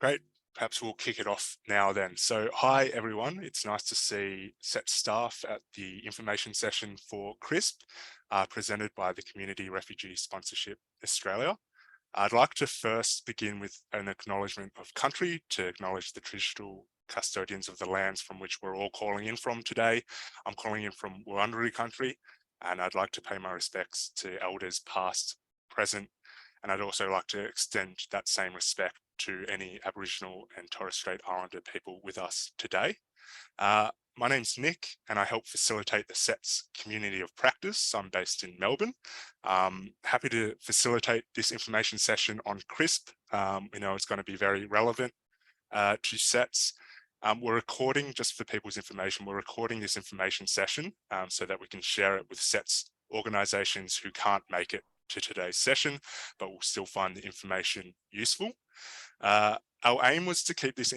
Great. Perhaps we'll kick it off now then. So hi everyone, it's nice to see SET staff at the information session for CRSP, presented by the Community Refugee Sponsorship Australia. I'd like to first begin with an acknowledgement of country to acknowledge the traditional custodians of the lands from which we're all calling in from today. I'm calling in from Wurundjeri country, and I'd like to pay my respects to elders past, present, and I'd also like to extend that same respect to any Aboriginal and Torres Strait Islander people with us today. My name's Nick, and I help facilitate the SET's community of practice. I'm based in Melbourne. Happy to facilitate this information session on CRSP. We know it's going to be very relevant to SETs. We're recording, just for people's information, we're recording this information session so that we can share it with SETs organisations who can't make it to today's session, but will still find the information useful. Our aim was to keep this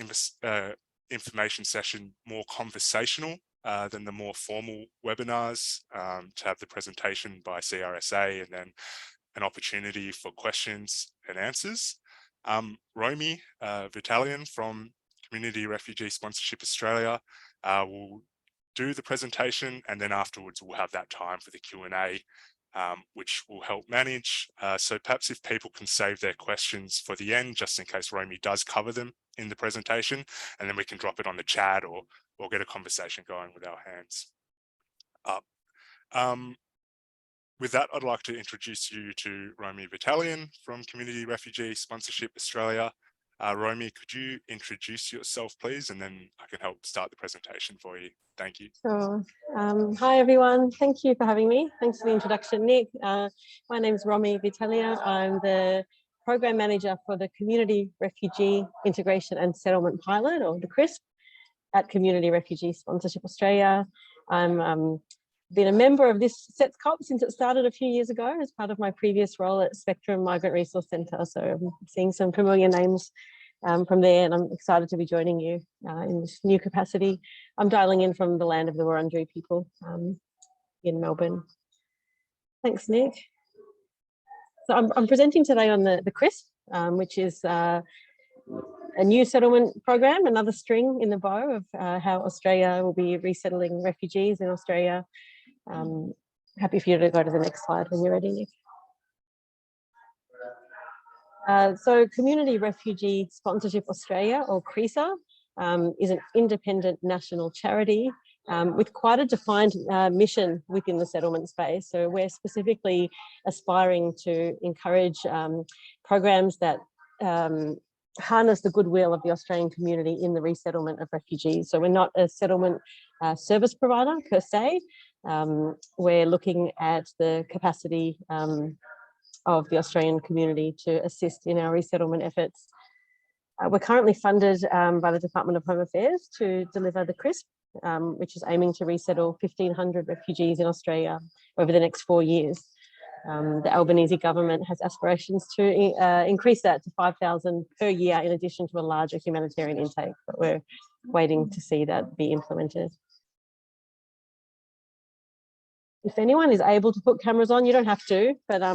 information session more conversational than the more formal webinars, to have the presentation by CRSA and then an opportunity for questions and answers. Romy Vitalian from Community Refugee Sponsorship Australia will do the presentation, and then afterwards we'll have that time for the Q&A, which will help manage. So perhaps if people can save their questions for the end, just in case Romy does cover them in the presentation, and then we can drop it on the chat or get a conversation going with our hands up. With that, I'd like to introduce you to Romy Vitalian from Community Refugee Sponsorship Australia. Romy, could you introduce yourself, please, and then I can help start the presentation for you. Thank you. Sure. Hi, everyone. Thank you for having me. Thanks for the introduction, Nick. My name is Romy Vitalia. I'm the Program Manager for the Community Refugee Integration and Settlement Pilot, or the CRSP, at Community Refugee Sponsorship Australia. I'm been a member of this SETS COP since it started a few years ago as part of my previous role at Spectrum Migrant Resource Centre. So I'm seeing some familiar names from there, and I'm excited to be joining you in this new capacity. I'm dialing in from the land of the Wurundjeri people in Melbourne. Thanks, Nick. So I'm presenting today on the CRSP, which is a new settlement program, another string in the bow of how Australia will be resettling refugees in Australia. Happy for you to go to the next slide when you're ready, Nick. So Community Refugee Sponsorship Australia, or CRSA, is an independent national charity with quite a defined mission within the settlement space. So we're specifically aspiring to encourage programs that harness the goodwill of the Australian community in the resettlement of refugees. So we're not a settlement service provider per se. We're looking at the capacity of the Australian community to assist in our resettlement efforts. We're currently funded by the Department of Home Affairs to deliver the CRSP, which is aiming to resettle 1,500 refugees in Australia over the next 4 years. The Albanese government has aspirations to increase that to 5,000 per year, in addition to a larger humanitarian intake, but we're waiting to see that be implemented. If anyone is able to put cameras on, you don't have to, but I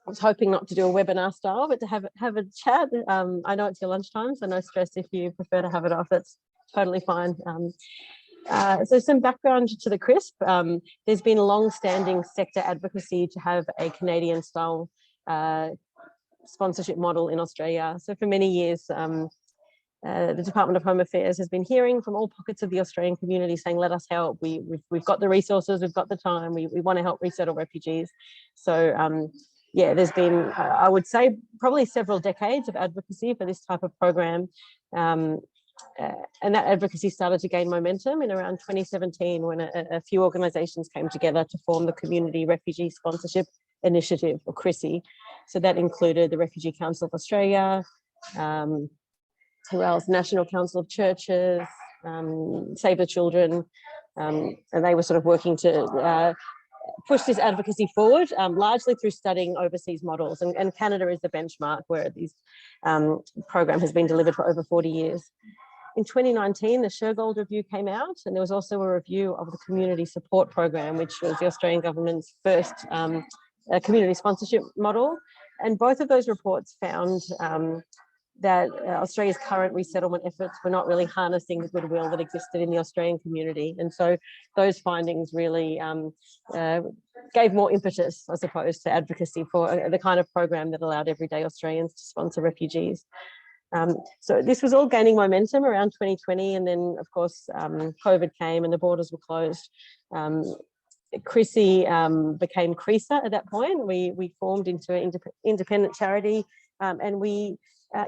was hoping not to do a webinar style, but to have a chat. I know it's your lunchtime, so no stress if you prefer to have it off, it's totally fine. So some background to the CRSP. There's been long-standing sector advocacy to have a Canadian-style sponsorship model in Australia. So for many years, the Department of Home Affairs has been hearing from all pockets of the Australian community saying, let us help. We've got the resources, we've got the time, we want to help resettle refugees. So yeah, there's been, I would say, probably several decades of advocacy for this type of program. And that advocacy started to gain momentum in around 2017 when a few organisations came together to form the Community Refugee Sponsorship Initiative, or CRSA. So that included the Refugee Council of Australia, who else? National Council of Churches, Save the Children, and they were sort of working to push this advocacy forward, largely through studying overseas models. And Canada is the benchmark where this program has been delivered for over 40 years. In 2019, the Shergold Review came out, and there was also a review of the Community Support Program, which was the Australian government's first community sponsorship model. And both of those reports found that Australia's current resettlement efforts were not really harnessing the goodwill that existed in the Australian community. And so those findings really gave more impetus, I suppose, to advocacy for the kind of program that allowed everyday Australians to sponsor refugees. So this was all gaining momentum around 2020, and then of course COVID came and the borders were closed. CRSA became CRSA at that point. We formed into an independent charity, and we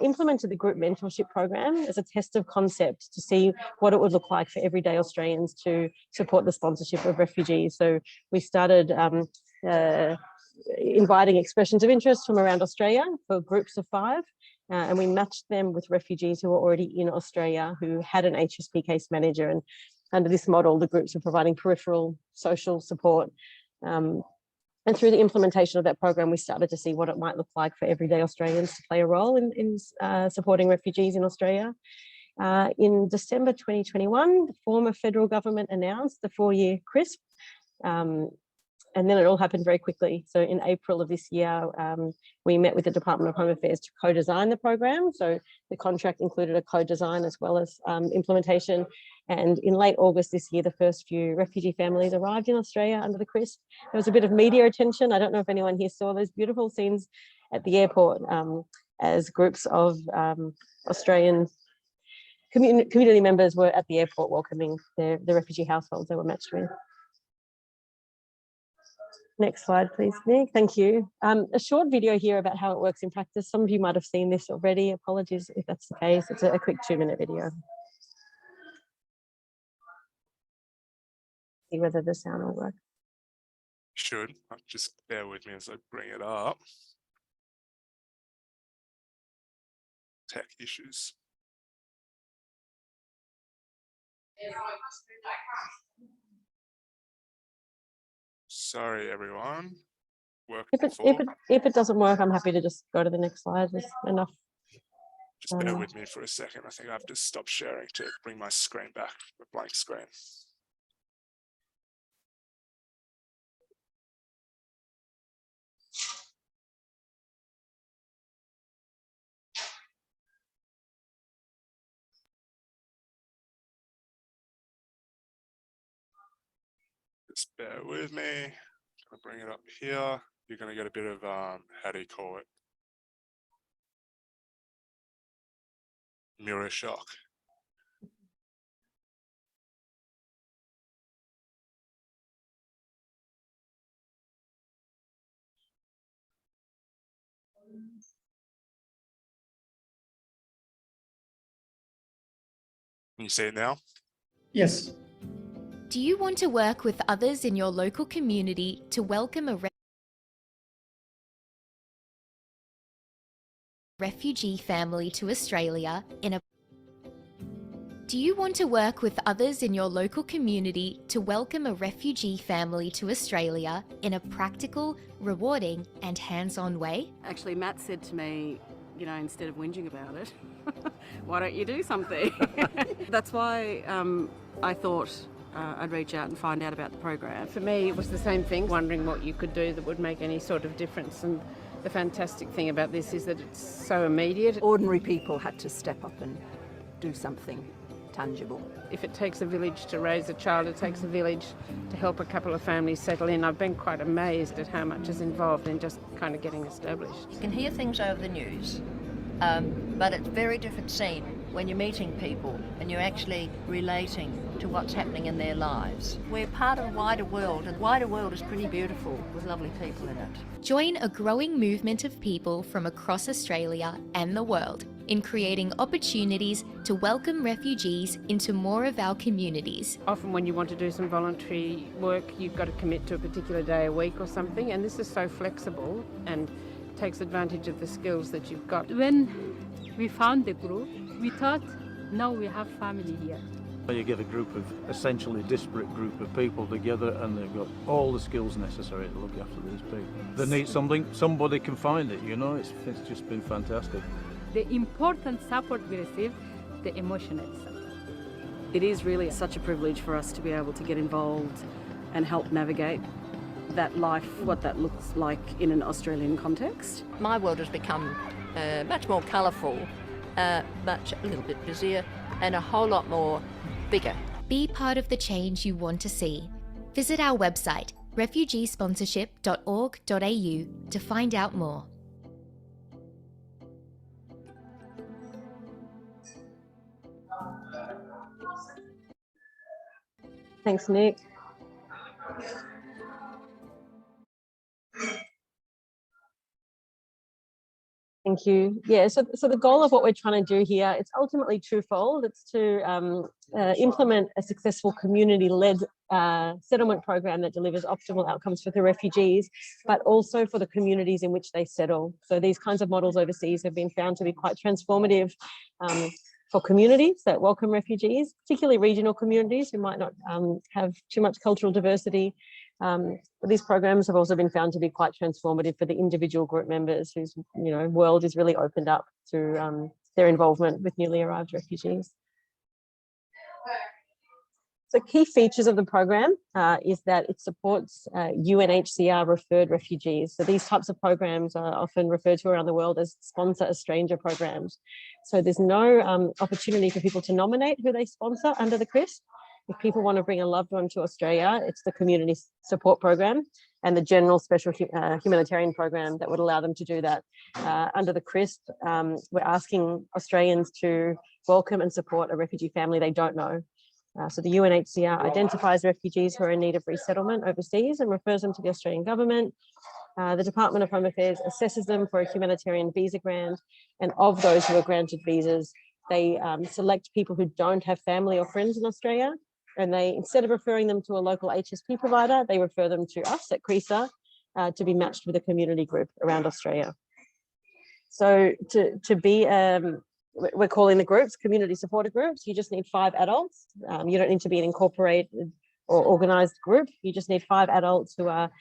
implemented the group mentorship program as a test of concept to see what it would look like for everyday Australians to support the sponsorship of refugees. So we started inviting expressions of interest from around Australia for groups of 5. And we matched them with refugees who were already in Australia who had an HSP case manager. And under this model, the groups were providing peripheral social support. And through the implementation of that program, we started to see what it might look like for everyday Australians to play a role in supporting refugees in Australia. In December 2021, the former federal government announced the 4-year CRSP. And then it all happened very quickly. So in April of this year, we met with the Department of Home Affairs to co-design the program. So the contract included a co-design as well as implementation. And in late August this year, the first few refugee families arrived in Australia under the CRSP. There was a bit of media attention. I don't know if anyone here saw those beautiful scenes at the airport as groups of Australian community members were at the airport welcoming the refugee households they were matched with. Next slide, please, Nick. Thank you. A short video here about how it works in practice. Some of you might have seen this already. Apologies if that's the case. It's a quick 2-minute video. See whether the sound will work. Should. Just bear with me as I bring it up. Tech issues. Sorry, everyone. If it doesn't work, I'm happy to just go to the next slide. There's enough. Just bear with me for a second. I think I have to stop sharing to bring my screen back, a blank screen. Just bear with me. I'll bring it up here. You're going to get a bit of, how do you call it? Mirror shock. Can you see it now? Yes. Do you want to work with others in your local community to welcome a refugee family to Australia in a Do you want to work with others in your local community to welcome a refugee family to Australia in a practical, rewarding and hands-on way? Actually, Matt said to me, you know, instead of whinging about it, why don't you do something? That's why I thought I'd reach out and find out about the program. For me, it was the same thing, wondering what you could do that would make any sort of difference. And the fantastic thing about this is that it's so immediate. Ordinary people had to step up and do something tangible. If it takes a village to raise a child, it takes a village to help a couple of families settle in. I've been quite amazed at how much is involved in just kind of getting established. You can hear things over the news, but it's a very different scene when you're meeting people and you're actually relating to what's happening in their lives. We're part of a wider world, and the wider world is pretty beautiful with lovely people in it. Join a growing movement of people from across Australia and the world in creating opportunities to welcome refugees into more of our communities. Often when you want to do some voluntary work, you've got to commit to a particular day a week or something, and this is so flexible and takes advantage of the skills that you've got. When we found the group, we thought, now we have family here. You get a group of essentially disparate group of people together, and they've got all the skills necessary to look after these people. They need something, somebody can find it, you know, it's just been fantastic. The important support we received, the emotional support. It is really such a privilege for us to be able to get involved and help navigate that life, what that looks like in an Australian context. My world has become much more colourful much a little bit busier and a whole lot more bigger. Be part of the change you want to see. Visit our website, refugeesponsorship.org.au, to find out more. Thanks, Nick. Thank you. Yeah, so the goal of what we're trying to do here, it's ultimately twofold. It's to implement a successful community-led settlement program that delivers optimal outcomes for the refugees, but also for the communities in which they settle. So these kinds of models overseas have been found to be quite transformative for communities that welcome refugees, particularly regional communities who might not have too much cultural diversity. But these programs have also been found to be quite transformative for the individual group members whose world is really opened up through their involvement with newly arrived refugees. So key features of the program is that it supports UNHCR referred refugees. So these types of programs are often referred to around the world as sponsor a stranger programs. So there's no opportunity for people to nominate who they sponsor under the CRSA. If people want to bring a loved one to Australia, it's the community support program and the general special humanitarian program that would allow them to do that. Under the CRSA, we're asking Australians to welcome and support a refugee family they don't know. So the UNHCR identifies refugees who are in need of resettlement overseas and refers them to the Australian government. The Department of Home Affairs assesses them for a humanitarian visa grant, and of those who are granted visas, they select people who don't have family or friends in Australia, and they, instead of referring them to a local HSP provider, they refer them to us at CRSA to be matched with a community group around Australia. So to be we're calling the groups community supported groups. You just need 5 adults. You don't need to be an incorporated or organised group. You just need 5 adults who are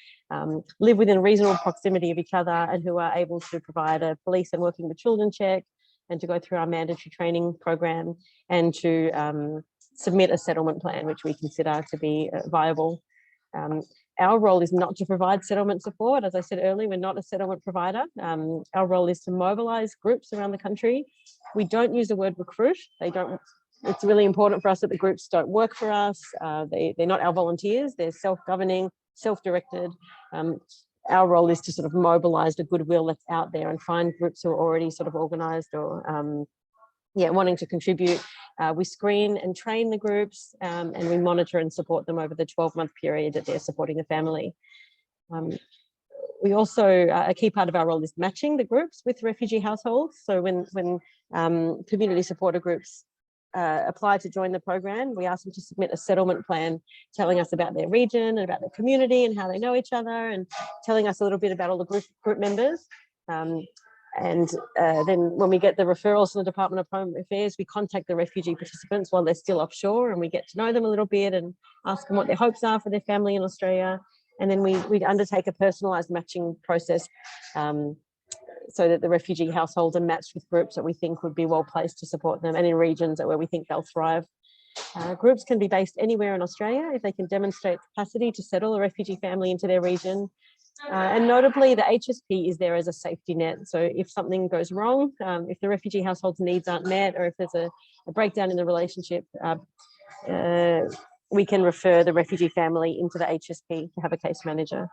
live within reasonable proximity of each other and who are able to provide a police and working with children check, and to go through our mandatory training program, and to submit a settlement plan, which we consider to be viable. Our role is not to provide settlement support. As I said earlier, we're not a settlement provider. Our role is to mobilise groups around the country. We don't use the word recruit. It's really important for us that the groups don't work for us. They're not our volunteers. They're self-governing, self-directed. Our role is to sort of mobilise the goodwill that's out there and find groups who are already sort of organised or wanting to contribute. We screen and train the groups, and we monitor and support them over the 12-month period that they're supporting the family. We also, a key part of our role is matching the groups with refugee households. So when community supporter groups apply to join the program, we ask them to submit a settlement plan telling us about their region and about their community and how they know each other, and telling us a little bit about all the group members. And then when we get the referrals from the Department of Home Affairs, we contact the refugee participants while they're still offshore, and we get to know them a little bit and ask them what their hopes are for their family in Australia. And then we undertake a personalised matching process so that the refugee households are matched with groups that we think would be well placed to support them, and in regions where we think they'll thrive. Groups can be based anywhere in Australia if they can demonstrate capacity to settle a refugee family into their region. And notably, the HSP is there as a safety net. So if something goes wrong, if the refugee household's needs aren't met, or if there's a breakdown in the relationship, we can refer the refugee family into the HSP to have a case manager.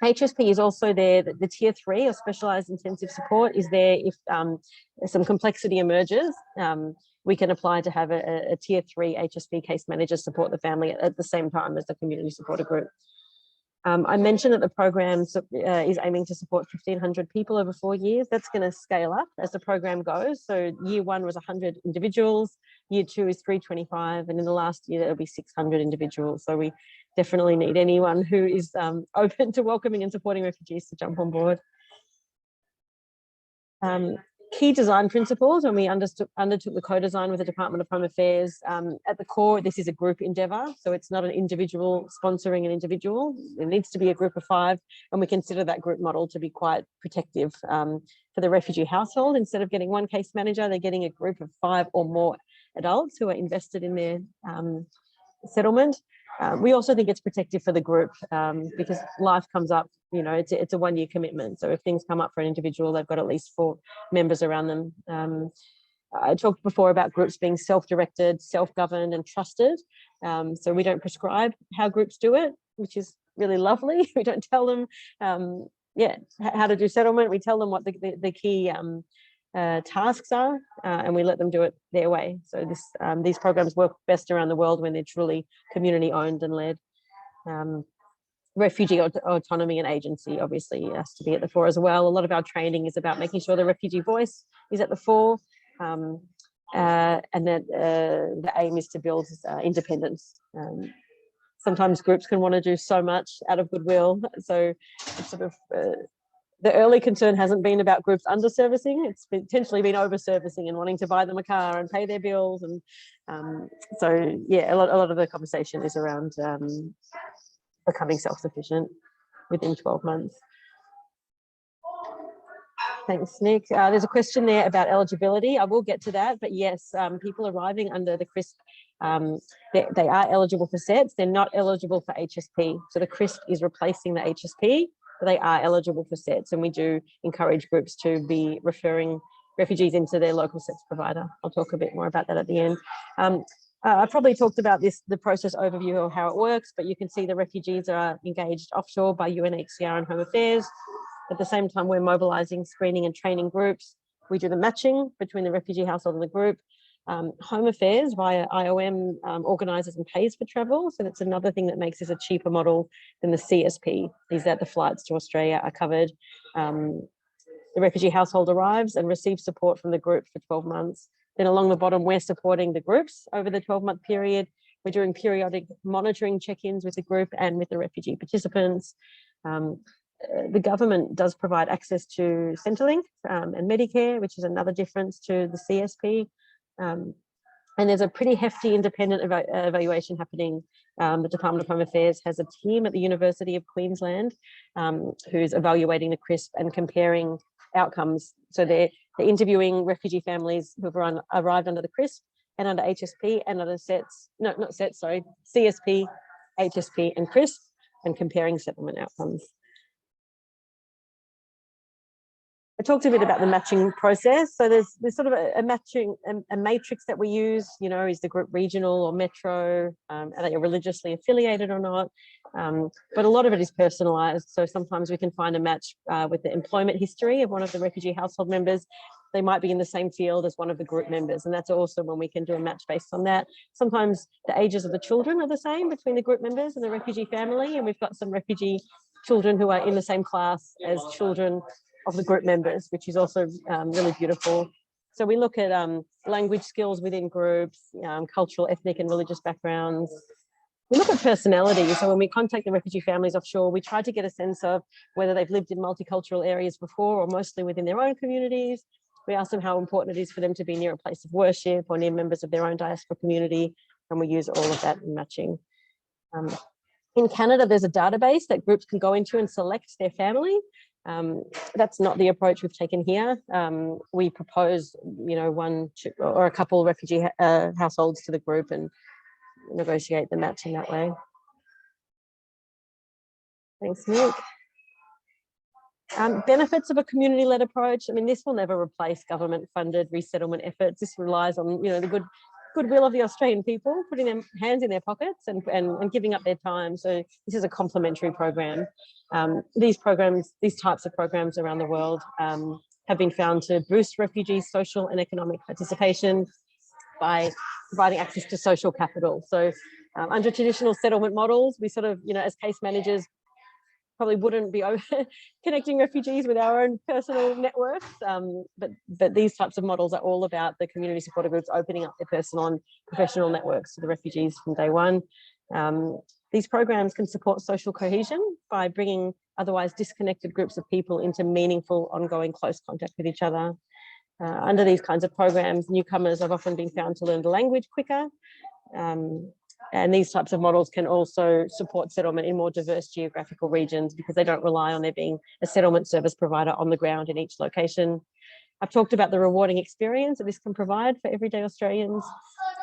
HSP is also there, the tier 3 or specialised intensive support is there if some complexity emerges. We can apply to have a tier 3 HSP case manager support the family at the same time as the community supporter group. I mentioned that the program is aiming to support 1,500 people over 4 years. That's going to scale up as the program goes. So year 1 was 100 individuals, year 2 is 325, and in the last year there'll be 600 individuals. So we definitely need anyone who is open to welcoming and supporting refugees to jump on board. Key design principles when we undertook the co-design with the Department of Home Affairs. At the core, this is a group endeavour, so it's not an individual sponsoring an individual. It needs to be a group of 5, and we consider that group model to be quite protective for the refugee household. Instead of getting one case manager, they're getting a group of 5 or more adults who are invested in settlement. We also think it's protective for the group because life comes up, you know, it's a one-year commitment. So if things come up for an individual, they've got at least 4 members around them. I talked before about groups being self-directed, self-governed and trusted. So we don't prescribe how groups do it, which is really lovely. We don't tell them, how to do settlement. We tell them what the key tasks are, and we let them do it their way. So these programs work best around the world when they're truly community owned and led. Refugee autonomy and agency obviously has to be at the fore as well. A lot of our training is about making sure the refugee voice is at the fore, and that the aim is to build independence. Sometimes groups can want to do so much out of goodwill, so it's sort of the early concern hasn't been about groups under-servicing, it's potentially been over-servicing and wanting to buy them a car and pay their bills. And so, yeah, a lot of the conversation is around becoming self-sufficient within 12 months. Thanks, Nick. There's a question there about eligibility. I will get to that, but yes, people arriving under the CRSP, they are eligible for sets. They're not eligible for HSP. So the CRSP is replacing the HSP, but they are eligible for sets. And we do encourage groups to be referring refugees into their local sets provider. I'll talk a bit more about that at the end. I probably talked about the process overview of how it works, but you can see the refugees are engaged offshore by UNHCR and Home Affairs. At the same time, we're mobilising, screening and training groups. We do the matching between the refugee household and the group. Home Affairs via IOM organises and pays for travel. So that's another thing that makes this a cheaper model than the CSP, is that the flights to Australia are covered. The refugee household arrives and receives support from the group for 12 months. Then along the bottom, we're supporting the groups over the 12-month period. We're doing periodic monitoring check-ins with the group and with the refugee participants. The government does provide access to Centrelink and Medicare, which is another difference to the CSP. And there's a pretty hefty independent evaluation happening. The Department of Home Affairs has a team at the University of Queensland who's evaluating the CRSP and comparing outcomes. So they're interviewing refugee families who've arrived under the CRSP and under HSP and under CSP, HSP and CRSP, and comparing settlement outcomes. I talked a bit about the matching process. So there's sort of a matching, a matrix that we use, you know, is the group regional or metro, are they religiously affiliated or not? But a lot of it is personalised. So sometimes we can find a match with the employment history of one of the refugee household members. They might be in the same field as one of the group members. And that's also when we can do a match based on that. Sometimes the ages of the children are the same between the group members and the refugee family. And we've got some refugee children who are in the same class as children of the group members, which is also really beautiful. So we look at language skills within groups, cultural, ethnic and religious backgrounds. We look at personality. So when we contact the refugee families offshore, we try to get a sense of whether they've lived in multicultural areas before or mostly within their own communities. We ask them how important it is for them to be near a place of worship or near members of their own diaspora community. And we use all of that in matching. In Canada, there's a database that groups can go into and select their family. That's not the approach we've taken here. We propose, you know, one or a couple refugee households to the group and negotiate the match in that way. Thanks, Nick. Benefits of a community-led approach. I mean, this will never replace government-funded resettlement efforts. This relies on, you know, the goodwill of the Australian people, putting their hands in their pockets and giving up their time. So this is a complementary program. These types of programs around the world have been found to boost refugees' social and economic participation by providing access to social capital. So under traditional settlement models, we sort of, you know, as case managers, probably wouldn't be connecting refugees with our own personal networks, but these types of models are all about the community supporter groups opening up their personal and professional networks to the refugees from day one. These programs can support social cohesion by bringing otherwise disconnected groups of people into meaningful, ongoing, close contact with each other. Under these kinds of programs, newcomers have often been found to learn the language quicker. And these types of models can also support settlement in more diverse geographical regions because they don't rely on there being a settlement service provider on the ground in each location. I've talked about the rewarding experience that this can provide for everyday Australians.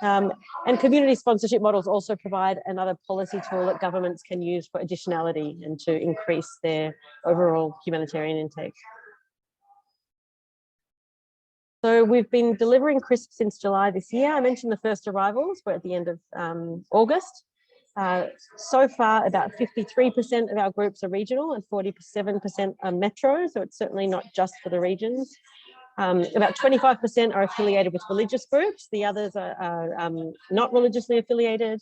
And community sponsorship models also provide another policy tool that governments can use for additionality and to increase their overall humanitarian intake. So we've been delivering CRSP since July this year. I mentioned the first arrivals were at the end of August. So far, about 53% of our groups are regional and 47% are metro, so it's certainly not just for the regions. About 25% are affiliated with religious groups. The others are not religiously affiliated.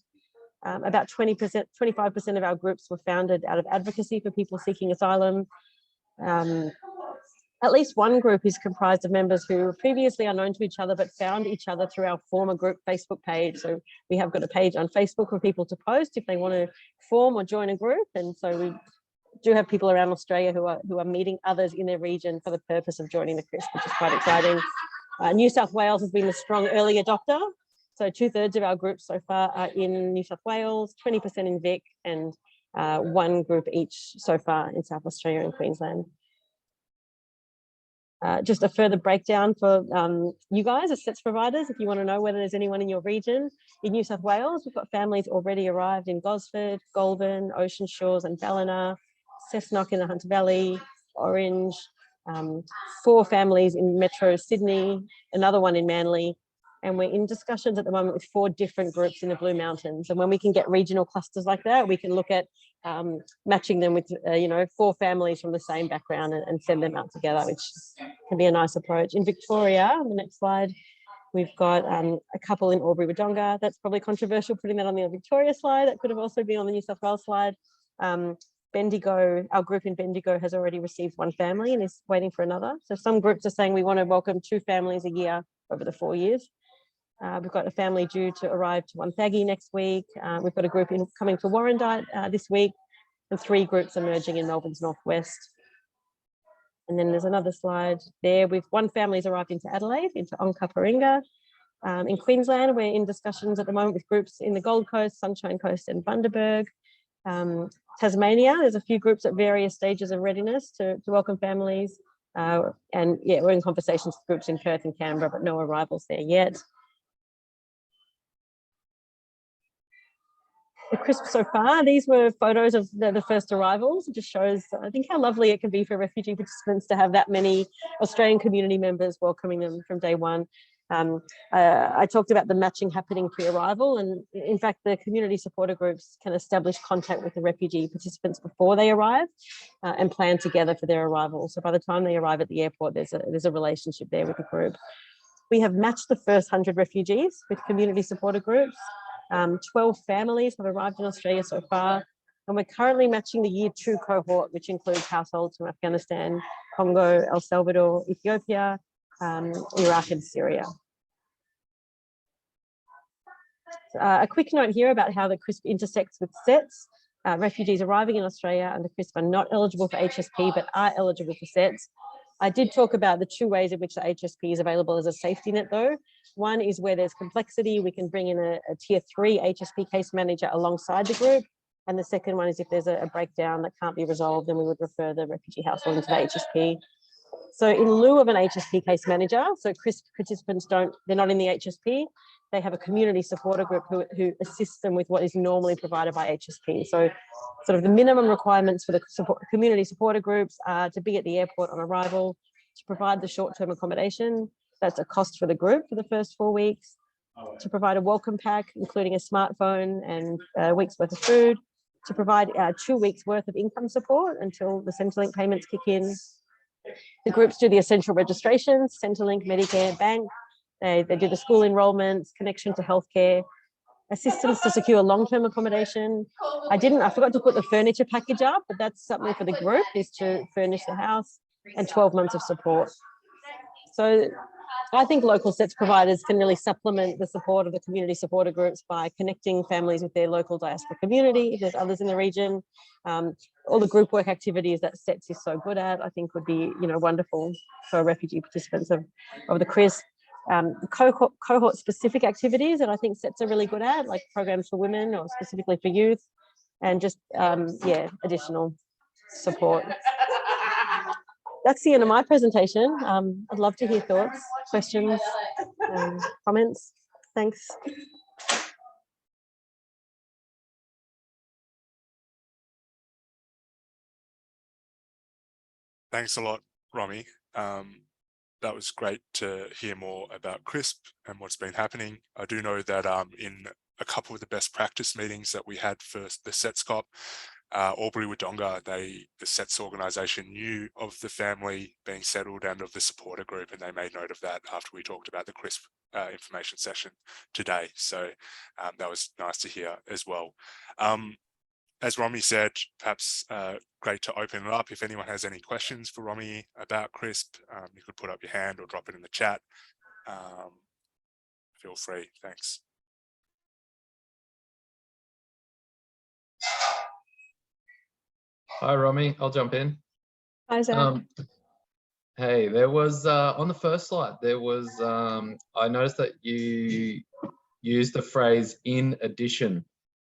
About 25% of our groups were founded out of advocacy for people seeking asylum. At least one group is comprised of members who were previously unknown to each other, but found each other through our former group Facebook page. So we have got a page on Facebook for people to post if they want to form or join a group. And so we do have people around Australia who are meeting others in their region for the purpose of joining the CRSP, which is quite exciting. New South Wales has been a strong early adopter. So 2/3 of our groups so far are in New South Wales, 20% in Vic, and one group each so far in South Australia and Queensland. Just a further breakdown for you guys as SETS providers, if you want to know whether there's anyone in your region. In New South Wales, we've got families already arrived in Gosford, Goulburn, Ocean Shores and Ballina, Cessnock in the Hunter Valley, Orange, 4 families in Metro Sydney, another one in Manly. And we're in discussions at the moment with 4 different groups in the Blue Mountains. And when we can get regional clusters like that, we can look at matching them with, 4 families from the same background and send them out together, which can be a nice approach. In Victoria, on the next slide, we've got a couple in Albury-Wodonga. That's probably controversial putting that on the Victoria slide. That could have also been on the New South Wales slide. Bendigo, our group in Bendigo has already received 1 family and is waiting for another. So some groups are saying we want to welcome 2 families a year over the 4 years. We've got a family due to arrive to Wonthaggi next week. We've got a group coming to Warrandyte this week, and 3 groups emerging in Melbourne's northwest. And then there's another slide there with 1 family's arrived into Adelaide, into Onkaparinga. In Queensland, we're in discussions at the moment with groups in the Gold Coast, Sunshine Coast and Bundaberg. Tasmania, there's a few groups at various stages of readiness to welcome families. And yeah, we're in conversations with groups in Perth and Canberra, but no arrivals there yet. The CRSP so far, these were photos of the first arrivals. It just shows, I think, how lovely it can be for refugee participants to have that many Australian community members welcoming them from day one. I talked about the matching happening pre-arrival, and in fact, the community supporter groups can establish contact with the refugee participants before they arrive and plan together for their arrival. So by the time they arrive at the airport, there's a relationship there with the group. We have matched the first 100 refugees with community supporter groups. 12 families have arrived in Australia so far, and we're currently matching the year 2 cohort, which includes households from Afghanistan, Congo, El Salvador, Ethiopia, Iraq and Syria. A quick note here about how the CRSP intersects with SETS. Refugees arriving in Australia under CRSP are not eligible for HSP, but are eligible for SETS. I did talk about the 2 ways in which the HSP is available as a safety net though. One is where there's complexity, we can bring in a tier 3 HSP case manager alongside the group. And the second one is if there's a breakdown that can't be resolved, then we would refer the refugee household into the HSP. So in lieu of an HSP case manager, so CRSP participants they're not in the HSP, they have a community supporter group who assists them with what is normally provided by HSP. So sort of the minimum requirements for the community supporter groups are to be at the airport on arrival, to provide the short-term accommodation. That's a cost for the group for the first 4 weeks, to provide a welcome pack, including a smartphone and a week's worth of food, to provide 2 weeks worth of income support until the Centrelink payments kick in. The groups do the essential registrations, Centrelink, Medicare, Bank. They do the school enrolments, connection to healthcare, assistance to secure long-term accommodation. I forgot to put the furniture package up, but that's something for the group, is to furnish the house, and 12 months of support. So I think local SETS providers can really supplement the support of the community supporter groups by connecting families with their local diaspora community. If there's others in the region, all the group work activities that SETS is so good at, I think would be wonderful for refugee participants of the CRSP. Cohort specific activities that I think SETS are really good at, like programs for women or specifically for youth, and just additional support. That's the end of my presentation. I'd love to hear thoughts, questions, comments. Thanks. Thanks a lot, Romy. That was great to hear more about CRSP and what's been happening. I do know that in a couple of the best practice meetings that we had for the SETSCOP, Albury Wodonga, the SETS organisation, knew of the family being settled and of the supporter group, and they made note of that after we talked about the CRSP information session today. So that was nice to hear as well. As Romy said, perhaps great to open it up. If anyone has any questions for Romy about CRSP, you could put up your hand or drop it in the chat. Feel free. Thanks. Hi, Romy. I'll jump in. Hi, Sarah. Hey, there was on the first slide, there was, I noticed that you used the phrase "in addition"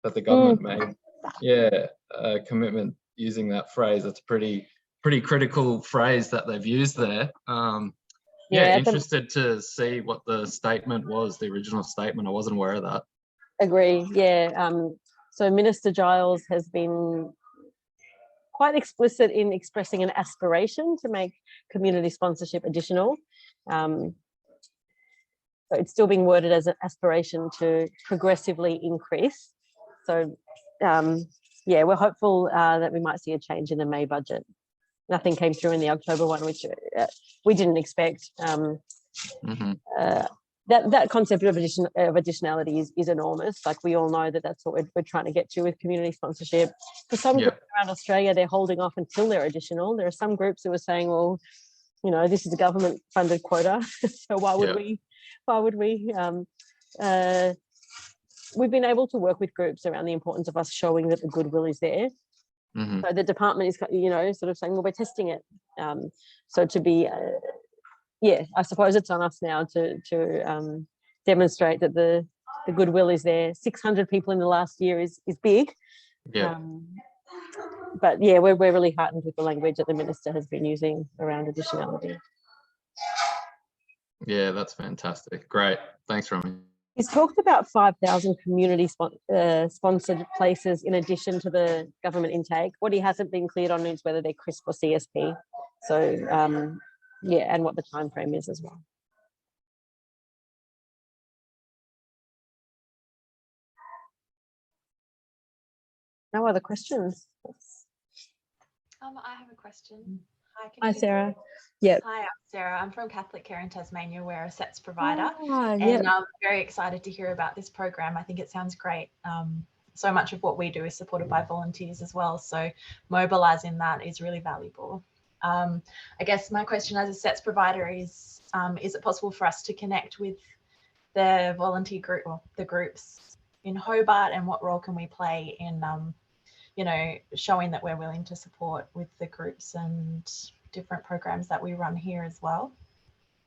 that the government made. Yeah, a commitment using that phrase. That's a pretty critical phrase that they've used there. Yeah, interested to see what the statement was, the original statement. I wasn't aware of that. Agree. Yeah. So Minister Giles has been quite explicit in expressing an aspiration to make community sponsorship additional. So it's still being worded as an aspiration to progressively increase. So yeah, we're hopeful that we might see a change in the May budget. Nothing came through in the October one, which we didn't expect. That concept of additionality is enormous. Like, we all know that that's what we're trying to get to with community sponsorship. For some groups around Australia, they're holding off until they're additional. There are some groups who are saying, well, you know, this is a government funded quota, so why would we? We've been able to work with groups around the importance of us showing that the goodwill is there. So the department is, you know, sort of saying, well, we're testing it. So to be, yeah, I suppose it's on us now to demonstrate that the goodwill is there. 600 people in the last year is big. But yeah, we're really heartened with the language that the minister has been using around additionality. Yeah, that's fantastic. Great. Thanks, Romy. He's talked about 5,000 community sponsored places in addition to the government intake. What he hasn't been cleared on is whether they're CRSP or CSP. So yeah, and what the time frame is as well. No other questions? I have a question. Hi, Sarah. Yeah. Hi, I'm Sarah. I'm from Catholic Care in Tasmania. We're a SETS provider. And I'm very excited to hear about this program. I think it sounds great. So much of what we do is supported by volunteers as well. So mobilising that is really valuable. I guess my question as a SETS provider is it possible for us to connect with the volunteer group or the groups in Hobart, and what role can we play in you know, showing that we're willing to support with the groups and different programs that we run here as well?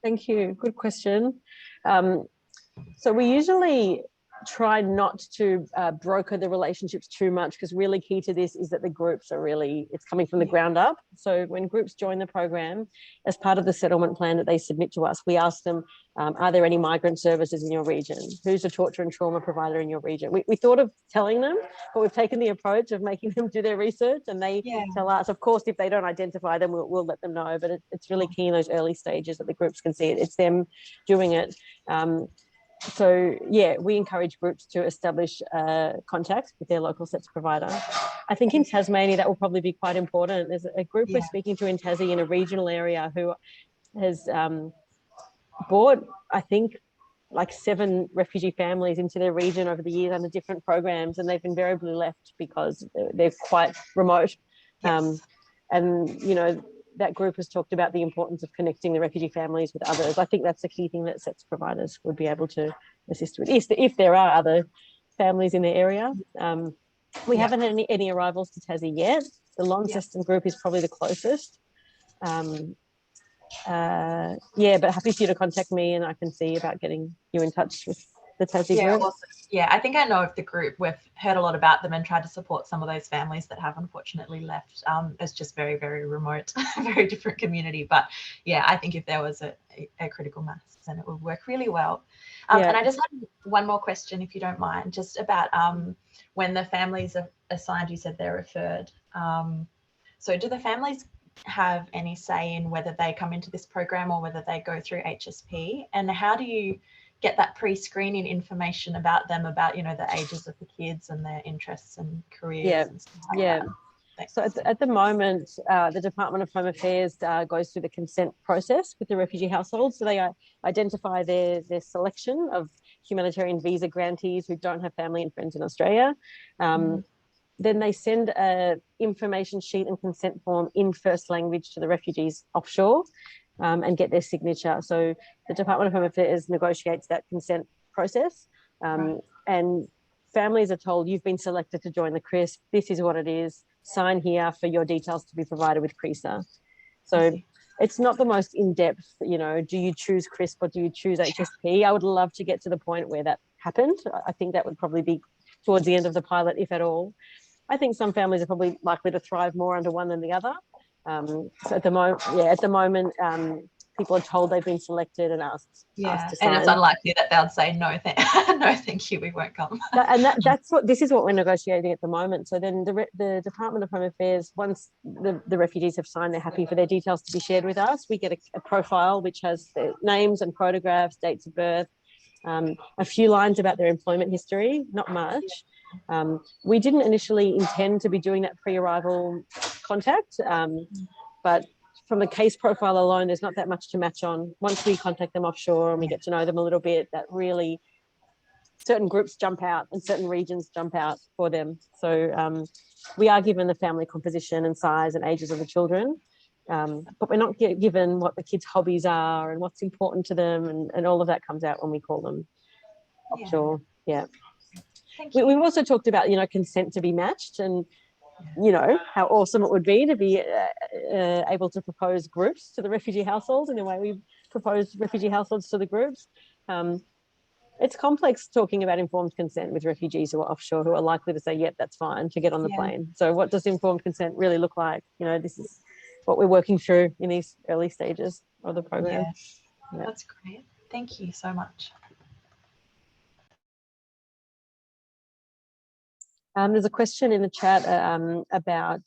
Thank you. Good question. So we usually try not to broker the relationships too much, because really key to this is that the groups are really, it's coming from the ground up. So when groups join the program, as part of the settlement plan that they submit to us, we ask them, are there any migrant services in your region? Who's a torture and trauma provider in your region? We thought of telling them, but we've taken the approach of making them do their research, and they tell us. Of course, if they don't identify them, we'll let them know, but it's really key in those early stages that the groups can see it. It's them doing it. So yeah, we encourage groups to establish contacts with their local SETS provider. I think in Tasmania that will probably be quite important. There's a group we're speaking to in Tassie in a regional area who has brought, I think, like 7 refugee families into their region over the years under different programs, and they've invariably left because they're quite remote. And you know, that group has talked about the importance of connecting the refugee families with others. I think that's the key thing that SETS providers would be able to assist with, if there are other families in the area. We haven't had any arrivals to Tassie yet. The Launceston group is probably the closest. Yeah, but happy for you to contact me, and I can see about getting you in touch with the Tassie Yeah, group? awesome. Yeah, I think I know of the group. We've heard a lot about them and tried to support some of those families that have unfortunately left. It's just very, very remote, very different community. But yeah, I think if there was a critical mass, then it would work really well. And I just had one more question, if you don't mind, just about when the families are assigned, you said they're referred. So do the families have any say in whether they come into this program or whether they go through HSP? And how do you get that pre-screening information about them, about, you know, the ages of the kids and their interests and careers and stuff like that? So at the moment, the Department of Home Affairs goes through the consent process with the refugee households. So they identify their selection of humanitarian visa grantees who don't have family and friends in Australia. Then they send an information sheet and consent form in first language to the refugees offshore and get their signature. So the Department of Home Affairs negotiates that consent process, and families are told, you've been selected to join the CRSP. This is what it is. Sign here for your details to be provided with CRSA. So it's not the most in-depth, you know, do you choose CRSP or do you choose HSP? I would love to get to the point where that happened. I think that would probably be towards the end of the pilot, if at all. I think some families are probably likely to thrive more under one than the other. So at the moment, people are told they've been selected and asked to sign. And it's unlikely that they'll say no, no, thank you, we won't come. This is what we're negotiating at the moment. So then the Department of Home Affairs, once the refugees have signed, they're happy for their details to be shared with us. We get a profile which has their names and photographs, dates of birth, a few lines about their employment history, not much. We didn't initially intend to be doing that pre-arrival contact, but from the case profile alone, there's not that much to match on. Once we contact them offshore and we get to know them a little bit, that really certain groups jump out and certain regions jump out for them. So we are given the family composition and size and ages of the children, but we're not given what the kids' hobbies are and what's important to them, and all of that comes out when we call them offshore. We've also talked about, you know, consent to be matched, and you know how awesome it would be to be able to propose groups to the refugee households in the way we propose refugee households to the groups. It's complex talking about informed consent with refugees who are offshore, who are likely to say, yep, that's fine, to get on the plane. So what does informed consent really look like? You know, this is what we're working through in these early stages of the program. That's great. Thank you so much. There's a question in the chat about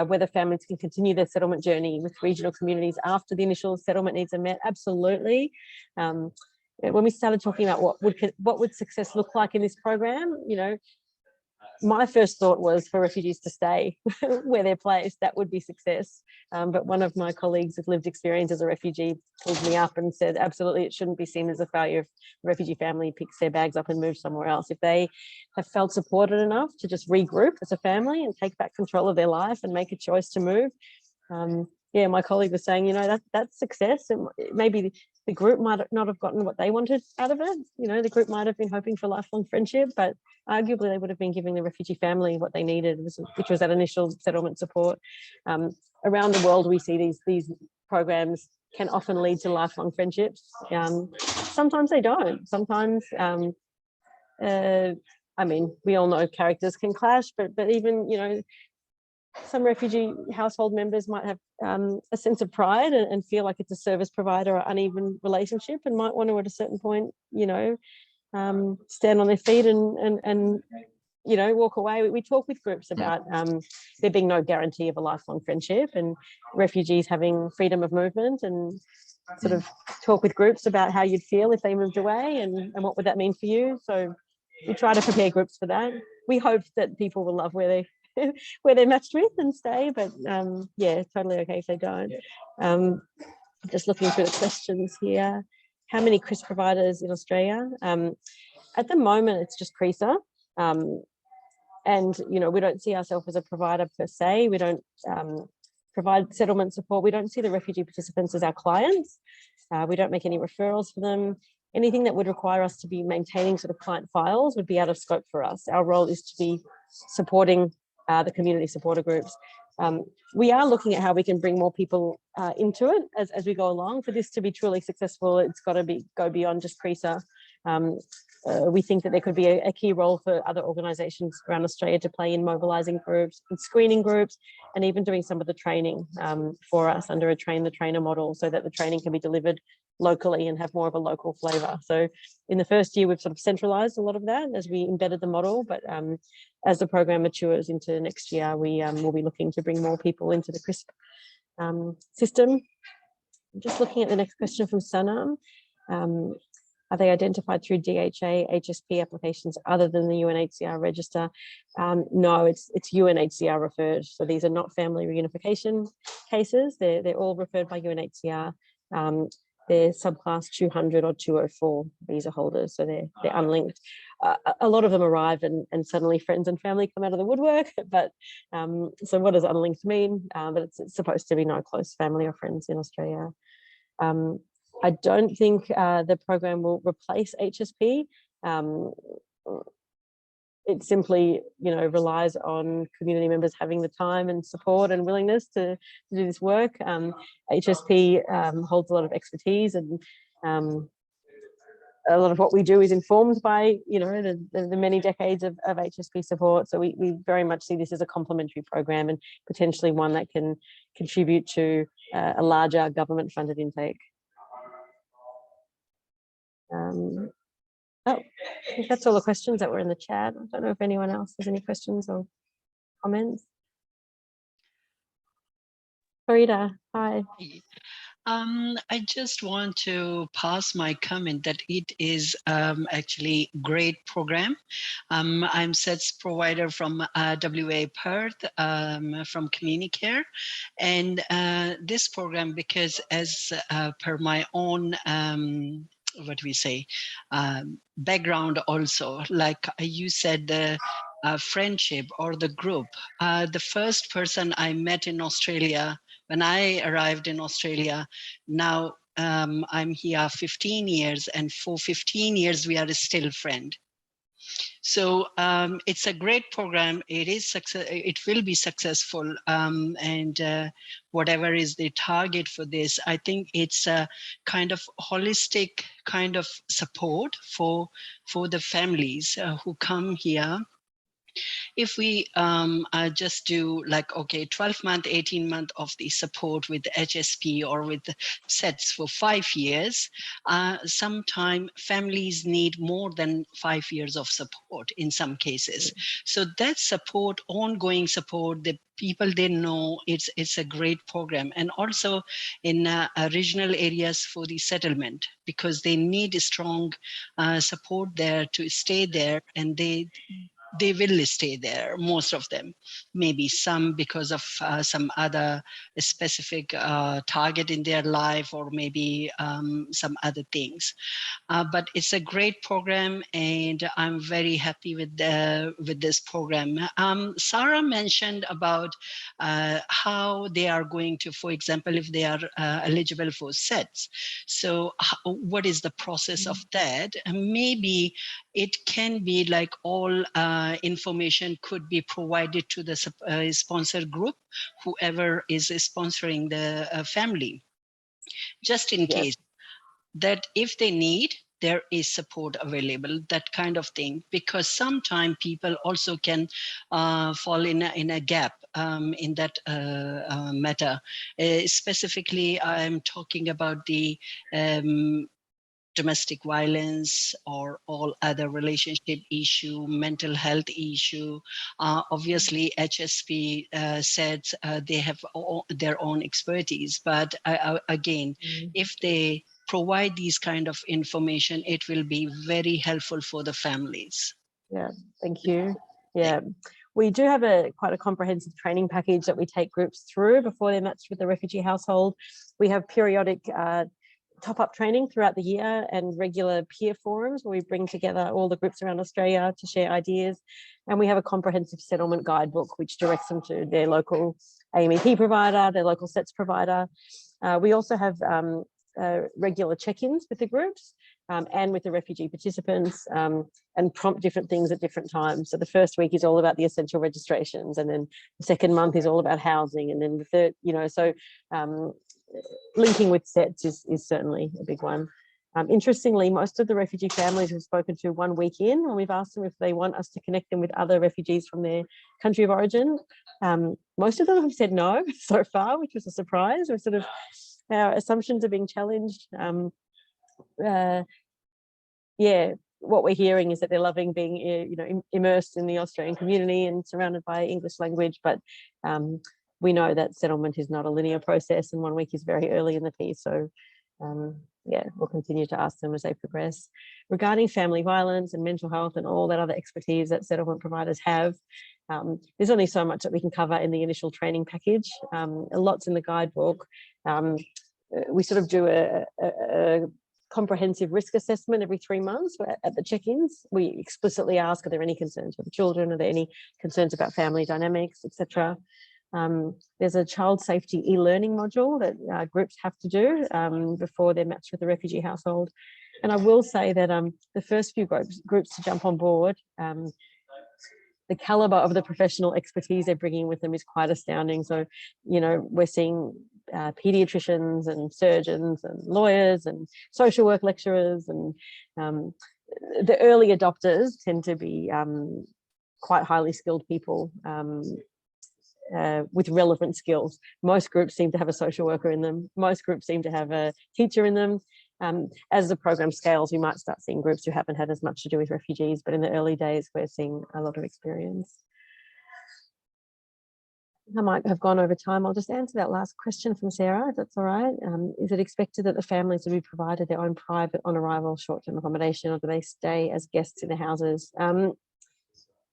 whether families can continue their settlement journey with regional communities after the initial settlement needs are met. Absolutely. When we started talking about what would success look like in this program, you know, my first thought was for refugees to stay where they're placed. That would be success. But one of my colleagues with lived experience as a refugee pulled me up and said, absolutely, it shouldn't be seen as a failure if a refugee family picks their bags up and moves somewhere else. If they have felt supported enough to just regroup as a family and take back control of their life and make a choice to move. Yeah, my colleague was saying, you know, that's success. And maybe the group might not have gotten what they wanted out of it. You know, the group might have been hoping for lifelong friendship, but arguably they would have been giving the refugee family what they needed, which was that initial settlement support. Around the world, we see these programs can often lead to lifelong friendships. Sometimes they don't. Sometimes, I mean, we all know characters can clash, but even, you know, some refugee household members might have a sense of pride and feel like it's a service provider or uneven relationship, and might want to at a certain point, you know, stand on their feet and you know, walk away. We talk with groups about there being no guarantee of a lifelong friendship, and refugees having freedom of movement, and sort of talk with groups about how you'd feel if they moved away and what would that mean for you. So we try to prepare groups for that. We hope that people will love where they're matched with and stay, but yeah, totally okay if they don't. Just looking through the questions here. How many CRSA providers in Australia? At the moment, it's just CRSA. And, you know, we don't see ourselves as a provider per se. We don't provide settlement support. We don't see the refugee participants as our clients. We don't make any referrals for them. Anything that would require us to be maintaining sort of client files would be out of scope for us. Our role is to be supporting the community supporter groups. We are looking at how we can bring more people into it as we go along. For this to be truly successful, it's got to go beyond just CRSA. we think that there could be a key role for other organisations around Australia to play in mobilising groups and screening groups, and even doing some of the training for us under a train the trainer model, so that the training can be delivered locally and have more of a local flavour. So in the first year, we've sort of centralised a lot of that as we embedded the model, but as the program matures into next year, we will be looking to bring more people into the CRSP system. I'm just looking at the next question from Sanam. Are they identified through DHA, HSP applications other than the UNHCR register? No, it's UNHCR referred. So these are not family reunification cases. They're all referred by UNHCR. They're subclass 200 or 204 visa holders, so they're unlinked. A lot of them arrive and suddenly friends and family come out of the woodwork, but so what does unlinked mean? But it's supposed to be no close family or friends in Australia. I don't think the program will replace HSP. It simply, relies on community members having the time and support and willingness to do this work. HSP holds a lot of expertise, and a lot of what we do is informed by, the many decades of HSP support. So we very much see this as a complementary program, and potentially one that can contribute to a larger government-funded intake. I think that's all the questions that were in the chat. I don't know if anyone else has any questions or comments. Farida, hi. I just want to pass my comment that it is actually a great program. I'm SETS provider from WA Perth, from Community Care. And this program, because as per my own background also, like you said, the friendship or the group, the first person I met in Australia when I arrived in Australia, now I'm here 15 years, and for 15 years we are still friends. So it's a great program. It is it will be successful, and whatever is the target for this, I think it's a kind of holistic kind of support for the families who come here. If we just do like, 12-month, 18-month of the support with the HSP or with the SETS for 5 years, sometimes families need more than 5 years of support in some cases. So that support, ongoing support, the people they know, it's a great program. And also in regional areas for the settlement, because they need a strong support there to stay there, and they will stay there, most of them, maybe some because of some other specific target in their life, or maybe some other things. But it's a great program, and I'm very happy with this program. Sarah mentioned about how they are going to, for example, if they are eligible for SETS. So what is the process of that? Maybe it can be like all information could be provided to the sponsor group, whoever is sponsoring the family, just in case that if they need, there is support available, that kind of thing, because sometimes people also can fall in a gap in that matter. Specifically, I'm talking about the domestic violence or all other relationship issue, mental health issue. Obviously, HSP said they have their own expertise, but again, if they provide these kind of information, it will be very helpful for the families. Yeah, thank you. Yeah, we do have quite a comprehensive training package that we take groups through before they're matched with the refugee household. We have periodic top-up training throughout the year and regular peer forums where we bring together all the groups around Australia to share ideas. And we have a comprehensive settlement guidebook which directs them to their local AMEP provider, their local SETS provider. We also have regular check-ins with the groups and with the refugee participants, and prompt different things at different times. So the first week is all about the essential registrations, and then the second month is all about housing, and then the third, so linking with SETS is certainly a big one. Interestingly, most of the refugee families we've spoken to 1 week in, when we've asked them if they want us to connect them with other refugees from their country of origin, most of them have said no so far, which was a surprise. We're sort of, our assumptions are being challenged. Yeah, what we're hearing is that they're loving being, immersed in the Australian community and surrounded by English language, but we know that settlement is not a linear process, and 1 week is very early in the piece. So yeah, we'll continue to ask them as they progress. Regarding family violence and mental health and all that other expertise that settlement providers have, there's only so much that we can cover in the initial training package. Lots in the guidebook. We sort of do a comprehensive risk assessment every 3 months at the check-ins. We explicitly ask, are there any concerns for the children? Are there any concerns about family dynamics, etc.? There's a child safety e-learning module that groups have to do before they're matched with a refugee household. And I will say that the first few groups to jump on board, the caliber of the professional expertise they're bringing with them is quite astounding. So, we're seeing pediatricians and surgeons and lawyers and social work lecturers, and the early adopters tend to be quite highly skilled people with relevant skills. Most groups seem to have a social worker in them. Most groups seem to have a teacher in them. As the program scales, we might start seeing groups who haven't had as much to do with refugees, but in the early days, we're seeing a lot of experience. I might have gone over time. I'll just answer that last question from Sarah, if that's all right. Is it expected that the families will be provided their own private on-arrival short-term accommodation, or do they stay as guests in the houses?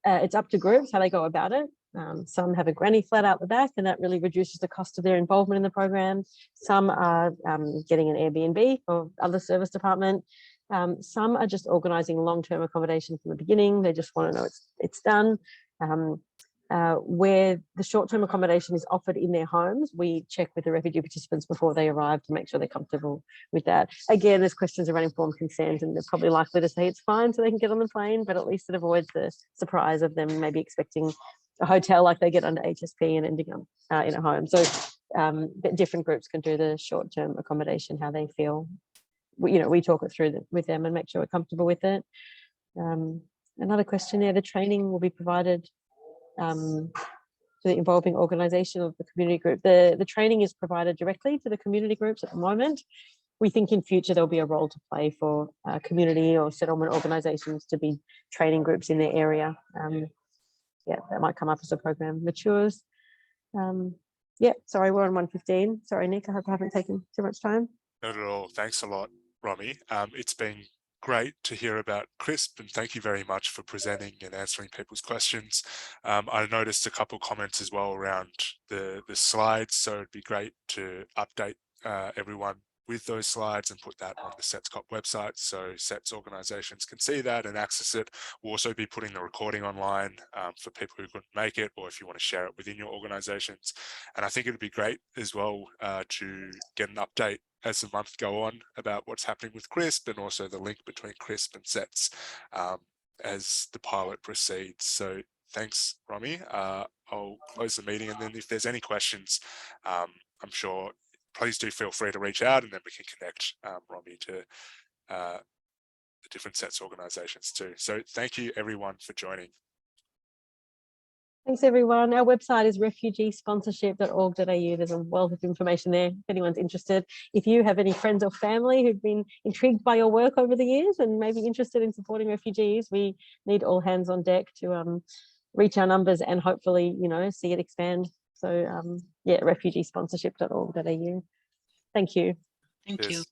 It's up to groups how they go about it. Some have a granny flat out the back, and that really reduces the cost of their involvement in the program. Some are getting an Airbnb or other service department. Some are just organising long-term accommodation from the beginning. They just want to know it's done. Where the short-term accommodation is offered in their homes, we check with the refugee participants before they arrive to make sure they're comfortable with that. Again, there's questions around informed consent, and they're probably likely to say it's fine so they can get on the plane, but at least it avoids the surprise of them maybe expecting a hotel like they get under HSP and ending up in a home. So different groups can do the short-term accommodation how they feel. We talk it through with them and make sure we're comfortable with it. Another question there, the training will be provided to the involving organisation of the community group. The training is provided directly to the community groups at the moment. We think in future there'll be a role to play for community or settlement organisations to be training groups in their area. Yeah, that might come up as the program matures. Yeah, sorry, we're on 1:15. Sorry, Nick, I hope I haven't taken too much time. Not at all. Thanks a lot, Romy. It's been great to hear about CRSP, and thank you very much for presenting and answering people's questions. I noticed a couple comments as well around the slides, so it'd be great to update everyone with those slides and put that on the SETSCOP website so SETS organisations can see that and access it. We'll also be putting the recording online for people who couldn't make it, or if you want to share it within your organisations. And I think it'd be great as well to get an update as the months go on about what's happening with CRSP, and also the link between CRSP and SETS as the pilot proceeds. So thanks, Romy. I'll close the meeting, and then if there's any questions, I'm sure, please do feel free to reach out, and then we can connect Romy to the different SETS organisations too. So thank you everyone for joining. Thanks everyone. Our website is refugeesponsorship.org.au. There's a wealth of information there if anyone's interested. If you have any friends or family who've been intrigued by your work over the years and maybe interested in supporting refugees, we need all hands on deck to reach our numbers and hopefully, see it expand. So yeah, refugeesponsorship.org.au. Thank you. Thank you.